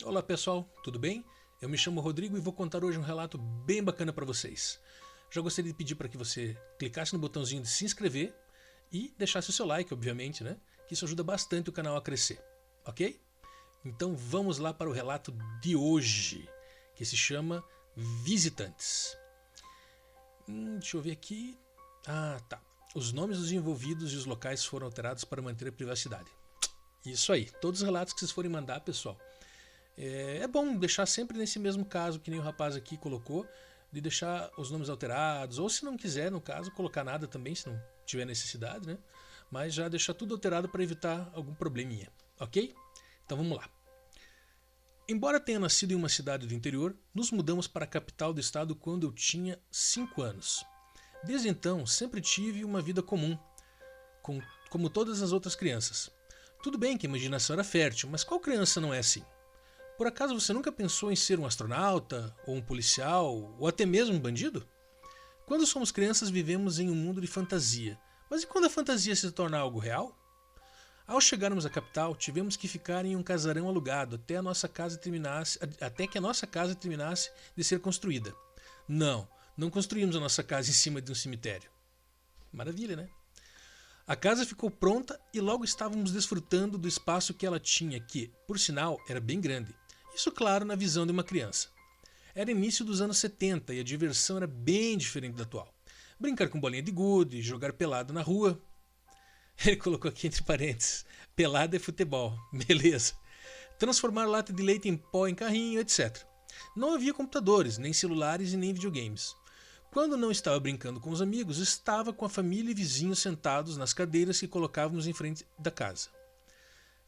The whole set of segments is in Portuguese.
Olá pessoal, tudo bem? Eu me chamo Rodrigo e vou contar hoje um relato bem bacana para vocês. Já gostaria de pedir para que você clicasse no botãozinho de se inscrever e deixasse o seu like, obviamente, né? Que isso ajuda bastante o canal a crescer, ok? Então vamos lá para o relato de hoje, que se chama Visitantes. Deixa eu ver aqui. Ah, tá. Os nomes dos envolvidos e os locais foram alterados para manter a privacidade. Isso aí. Todos os relatos que vocês forem mandar, pessoal, é bom deixar sempre nesse mesmo caso que nem o rapaz aqui colocou, de deixar os nomes alterados, ou se não quiser, no caso, colocar nada também, se não tiver necessidade, né? Mas já deixar tudo alterado para evitar algum probleminha, ok? Então vamos lá. Embora tenha nascido em uma cidade do interior, nos mudamos para a capital do estado quando eu tinha 5 anos. Desde então, sempre tive uma vida comum, como todas as outras crianças. Tudo bem que a imaginação era fértil, mas qual criança não é assim? Por acaso você nunca pensou em ser um astronauta, ou um policial, ou até mesmo um bandido? Quando somos crianças vivemos em um mundo de fantasia, mas e quando a fantasia se torna algo real? Ao chegarmos à capital, tivemos que ficar em um casarão alugado até que a nossa casa terminasse de ser construída. Não construímos a nossa casa em cima de um cemitério. Maravilha, né? A casa ficou pronta e logo estávamos desfrutando do espaço que ela tinha, que, por sinal, era bem grande. Isso, claro, na visão de uma criança. Era início dos anos 70 e a diversão era bem diferente da atual. Brincar com bolinha de gude, jogar pelado na rua. Ele colocou aqui entre parênteses: pelada é futebol. Beleza. Transformar lata de leite em pó em carrinho, etc. Não havia computadores, nem celulares e nem videogames. Quando não estava brincando com os amigos, estava com a família e vizinhos sentados nas cadeiras que colocávamos em frente da casa.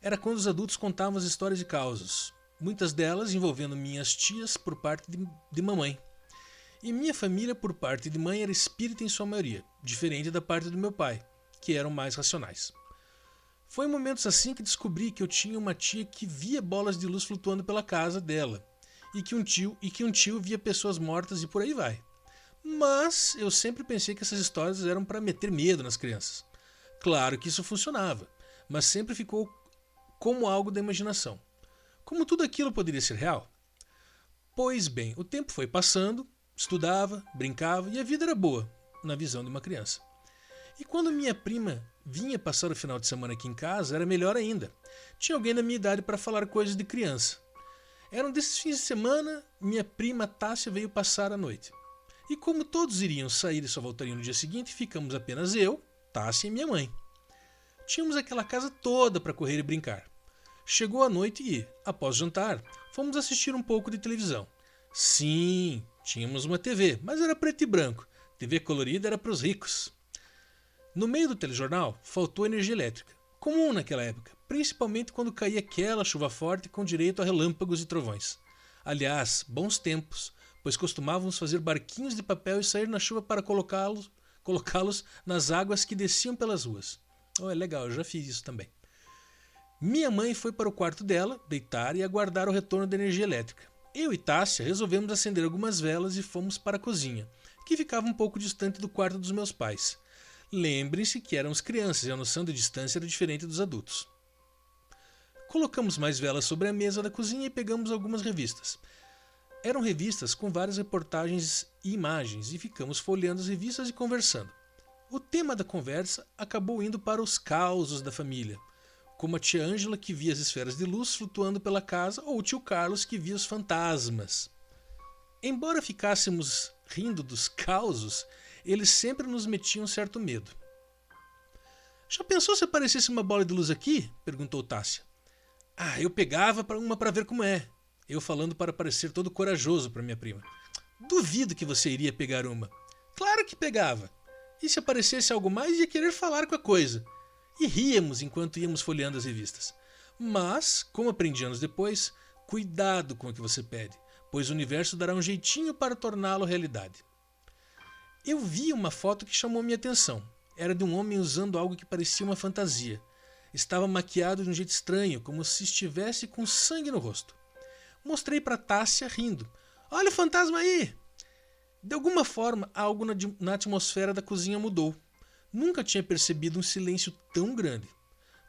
Era quando os adultos contavam as histórias de causos, muitas delas envolvendo minhas tias por parte de mamãe. E minha família por parte de mãe era espírita em sua maioria, diferente da parte do meu pai, que eram mais racionais. Foi em momentos assim que descobri que eu tinha uma tia que via bolas de luz flutuando pela casa dela, e que um tio via pessoas mortas e por aí vai. Mas eu sempre pensei que essas histórias eram para meter medo nas crianças. Claro que isso funcionava, mas sempre ficou como algo da imaginação. Como tudo aquilo poderia ser real? Pois bem, o tempo foi passando, estudava, brincava e a vida era boa, na visão de uma criança. E quando minha prima vinha passar o final de semana aqui em casa, era melhor ainda. Tinha alguém da minha idade para falar coisas de criança. Era um desses fins de semana, minha prima Tássia veio passar a noite. E como todos iriam sair e só voltariam no dia seguinte, ficamos apenas eu, Tássia e minha mãe. Tínhamos aquela casa toda para correr e brincar. Chegou a noite e, após jantar, fomos assistir um pouco de televisão. Sim, tínhamos uma TV, mas era preto e branco. TV colorida era para os ricos. No meio do telejornal, faltou energia elétrica, comum naquela época, principalmente quando caía aquela chuva forte com direito a relâmpagos e trovões. Aliás, bons tempos, pois costumávamos fazer barquinhos de papel e sair na chuva para colocá-los nas águas que desciam pelas ruas. Oh, é legal, eu já fiz isso também. Minha mãe foi para o quarto dela, deitar e aguardar o retorno da energia elétrica. Eu e Tássia resolvemos acender algumas velas e fomos para a cozinha, que ficava um pouco distante do quarto dos meus pais. Lembrem-se que éramos crianças e a noção de distância era diferente dos adultos. Colocamos mais velas sobre a mesa da cozinha e pegamos algumas revistas. Eram revistas com várias reportagens e imagens e ficamos folheando as revistas e conversando. O tema da conversa acabou indo para os causos da família, como a tia Ângela que via as esferas de luz flutuando pela casa ou o tio Carlos que via os fantasmas. Embora ficássemos rindo dos causos, eles sempre nos metiam um certo medo. Já pensou se aparecesse uma bola de luz aqui? Perguntou Tássia. Ah, eu pegava uma para ver como é. Eu falando para parecer todo corajoso para minha prima. Duvido que você iria pegar uma. Claro que pegava. E se aparecesse algo mais, ia querer falar com a coisa. E ríamos enquanto íamos folheando as revistas. Mas, como aprendi anos depois, cuidado com o que você pede, pois o universo dará um jeitinho para torná-lo realidade. Eu vi uma foto que chamou minha atenção. Era de um homem usando algo que parecia uma fantasia. Estava maquiado de um jeito estranho, como se estivesse com sangue no rosto. Mostrei para Tássia rindo. Olha o fantasma aí! De alguma forma, algo na atmosfera da cozinha mudou. Nunca tinha percebido um silêncio tão grande.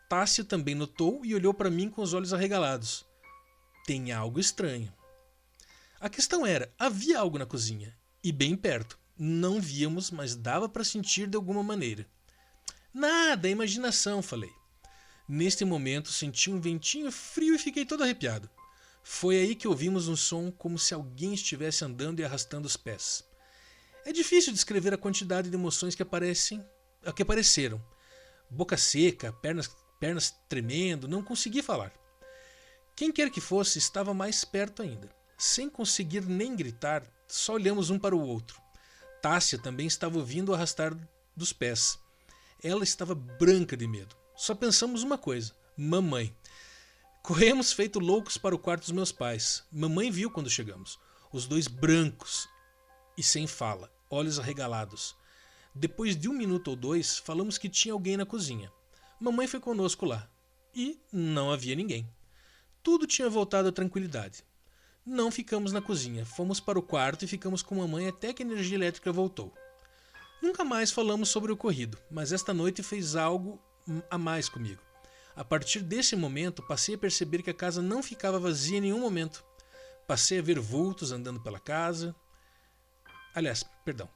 Tássia também notou e olhou para mim com os olhos arregalados. tem algo estranho. A questão era, havia algo na cozinha, e bem perto. Não víamos, mas dava para sentir de alguma maneira. Nada, é imaginação, falei. Neste momento senti um ventinho frio e fiquei todo arrepiado. Foi aí que ouvimos um som como se alguém estivesse andando e arrastando os pés. É difícil descrever a quantidade de emoções que apareceram. Boca seca, pernas tremendo, não consegui falar. Quem quer que fosse estava mais perto ainda. Sem conseguir nem gritar, só olhamos um para o outro. Tássia também estava ouvindo o arrastar dos pés. Ela estava branca de medo. Só pensamos uma coisa: mamãe. Corremos feito loucos para o quarto dos meus pais. Mamãe viu quando chegamos. Os dois brancos e sem fala, olhos arregalados. Depois de 1 minuto ou 2, falamos que tinha alguém na cozinha. Mamãe foi conosco lá. E não havia ninguém. Tudo tinha voltado à tranquilidade. Não ficamos na cozinha, fomos para o quarto e ficamos com mamãe até que a energia elétrica voltou. Nunca mais falamos sobre o ocorrido, mas esta noite fez algo a mais comigo. A partir desse momento, passei a perceber que a casa não ficava vazia em nenhum momento. Passei a ver vultos andando pela casa.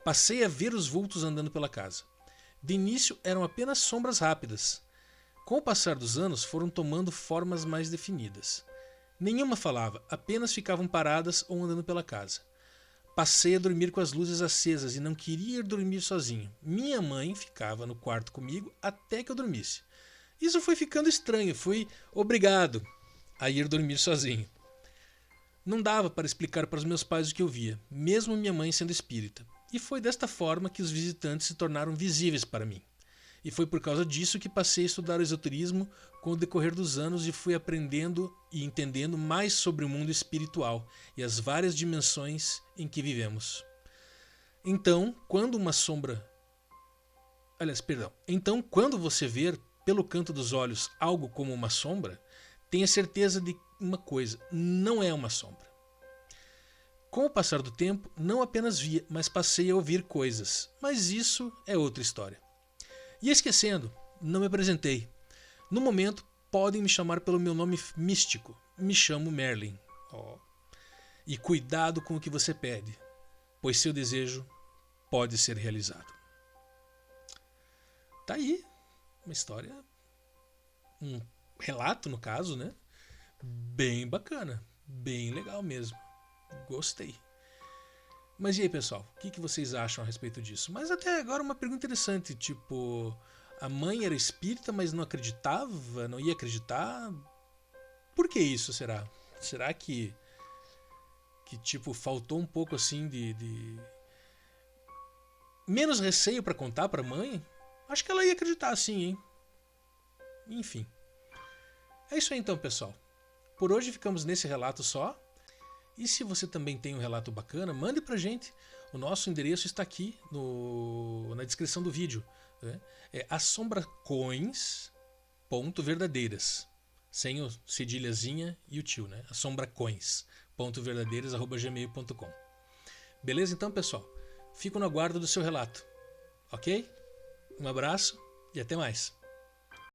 Passei a ver os vultos andando pela casa. De início eram apenas sombras rápidas. Com o passar dos anos, foram tomando formas mais definidas. Nenhuma falava, apenas ficavam paradas ou andando pela casa. Passei a dormir com as luzes acesas e não queria ir dormir sozinho. Minha mãe ficava no quarto comigo até que eu dormisse. Isso foi ficando estranho, fui obrigado a ir dormir sozinho. Não dava para explicar para os meus pais o que eu via, mesmo minha mãe sendo espírita. E foi desta forma que os visitantes se tornaram visíveis para mim. E foi por causa disso que passei a estudar o esoterismo com o decorrer dos anos e fui aprendendo e entendendo mais sobre o mundo espiritual e as várias dimensões em que vivemos. Então, quando você ver pelo canto dos olhos algo como uma sombra, tenha certeza de uma coisa: não é uma sombra. Com o passar do tempo, não apenas via, mas passei a ouvir coisas. Mas isso é outra história. E esquecendo, não me apresentei. No momento, podem me chamar pelo meu nome místico. Me chamo Merlin. E cuidado com o que você pede, pois seu desejo pode ser realizado. Tá aí uma história, um relato no caso, né? Bem bacana, bem legal mesmo. Gostei. Mas e aí, pessoal? O que vocês acham a respeito disso? Mas até agora uma pergunta interessante, tipo, a mãe era espírita, mas não acreditava, não ia acreditar? Por que isso, será? Será que tipo, faltou um pouco assim de menos receio para contar para a mãe? Acho que ela ia acreditar sim, hein? Enfim. É isso aí então, pessoal. Por hoje ficamos nesse relato só. E se você também tem um relato bacana, mande pra gente. O nosso endereço está aqui na descrição do vídeo. Né? É assombracoins.verdadeiras. Sem o cedilhazinha e o tio, né? assombracoins.verdadeiras@gmail.com. Beleza então, pessoal? Fico no aguardo do seu relato. Ok? Um abraço e até mais.